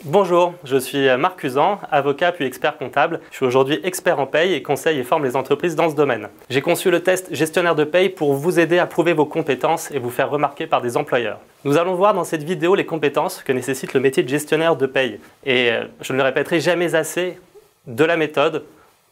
Bonjour, je suis Marc Cusan, avocat puis expert comptable. Je suis aujourd'hui expert en paye et conseille et forme les entreprises dans ce domaine. J'ai conçu le test gestionnaire de paye pour vous aider à prouver vos compétences et vous faire remarquer par des employeurs. Nous allons voir dans cette vidéo les compétences que nécessite le métier de gestionnaire de paye. Et je ne le répéterai jamais assez, de la méthode,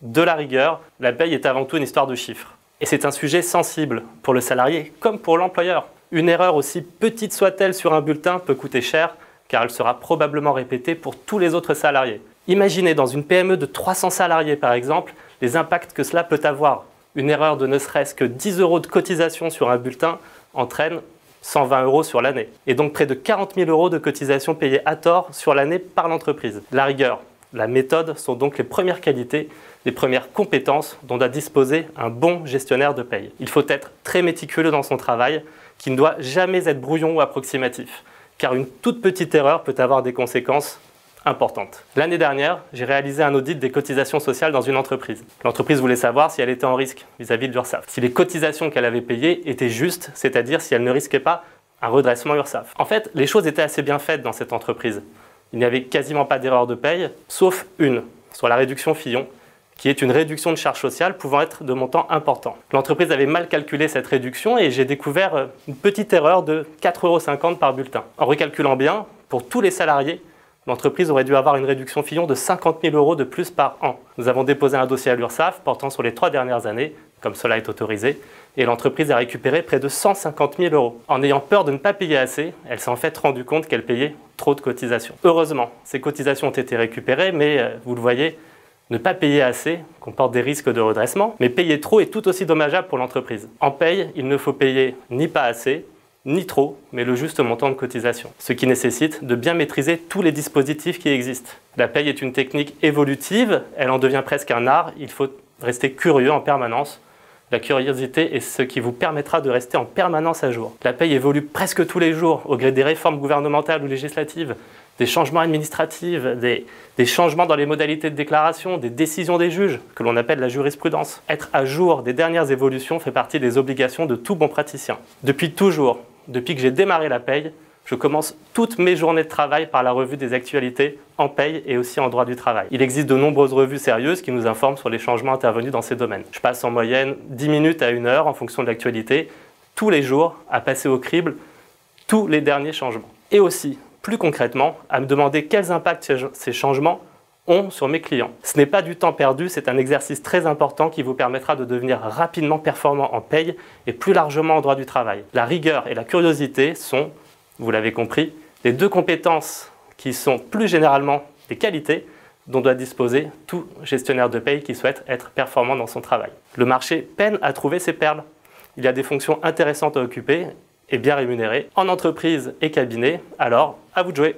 de la rigueur, la paye est avant tout une histoire de chiffres. Et c'est un sujet sensible pour le salarié comme pour l'employeur. Une erreur aussi petite soit-elle sur un bulletin peut coûter cher, car elle sera probablement répétée pour tous les autres salariés. Imaginez dans une PME de 300 salariés par exemple, les impacts que cela peut avoir. Une erreur de ne serait-ce que 10 € de cotisation sur un bulletin entraîne 120 € sur l'année. Et donc près de 40 000 € de cotisation payées à tort sur l'année par l'entreprise. La rigueur, la méthode sont donc les premières qualités, les premières compétences dont doit disposer un bon gestionnaire de paye. Il faut être très méticuleux dans son travail, qui ne doit jamais être brouillon ou approximatif, car une toute petite erreur peut avoir des conséquences importantes. L'année dernière, j'ai réalisé un audit des cotisations sociales dans une entreprise. L'entreprise voulait savoir si elle était en risque vis-à-vis de l'URSSAF, si les cotisations qu'elle avait payées étaient justes, c'est-à-dire si elle ne risquait pas un redressement URSSAF. En fait, les choses étaient assez bien faites dans cette entreprise. Il n'y avait quasiment pas d'erreur de paye, sauf une, sur la réduction Fillon, qui est une réduction de charges sociales pouvant être de montant important. L'entreprise avait mal calculé cette réduction et j'ai découvert une petite erreur de 4,50 € par bulletin. En recalculant bien, pour tous les salariés, l'entreprise aurait dû avoir une réduction Fillon de 50 000 € de plus par an. Nous avons déposé un dossier à l'URSSAF portant sur les 3 dernières années, comme cela est autorisé, et l'entreprise a récupéré près de 150 000 €. En ayant peur de ne pas payer assez, elle s'est en fait rendue compte qu'elle payait trop de cotisations. Heureusement, ces cotisations ont été récupérées, mais vous le voyez, ne pas payer assez comporte des risques de redressement, mais payer trop est tout aussi dommageable pour l'entreprise. En paye, il ne faut payer ni pas assez, ni trop, mais le juste montant de cotisation. Ce qui nécessite de bien maîtriser tous les dispositifs qui existent. La paye est une technique évolutive, elle en devient presque un art, il faut rester curieux en permanence. La curiosité est ce qui vous permettra de rester en permanence à jour. La paye évolue presque tous les jours au gré des réformes gouvernementales ou législatives, des changements administratifs, des changements dans les modalités de déclaration, des décisions des juges, que l'on appelle la jurisprudence. Être à jour des dernières évolutions fait partie des obligations de tout bon praticien. Depuis toujours, depuis que j'ai démarré la paye, je commence toutes mes journées de travail par la revue des actualités en paye et aussi en droit du travail. Il existe de nombreuses revues sérieuses qui nous informent sur les changements intervenus dans ces domaines. Je passe en moyenne 10 minutes à 1 heure en fonction de l'actualité, tous les jours, à passer au crible tous les derniers changements. Et aussi, plus concrètement, à me demander quels impacts ces changements ont sur mes clients. Ce n'est pas du temps perdu, c'est un exercice très important qui vous permettra de devenir rapidement performant en paye et plus largement en droit du travail. La rigueur et la curiosité sont, vous l'avez compris, les 2 compétences qui sont plus généralement des qualités dont doit disposer tout gestionnaire de paye qui souhaite être performant dans son travail. Le marché peine à trouver ces perles. Il y a des fonctions intéressantes à occuper et bien rémunérées en entreprise et cabinet, alors à vous de jouer.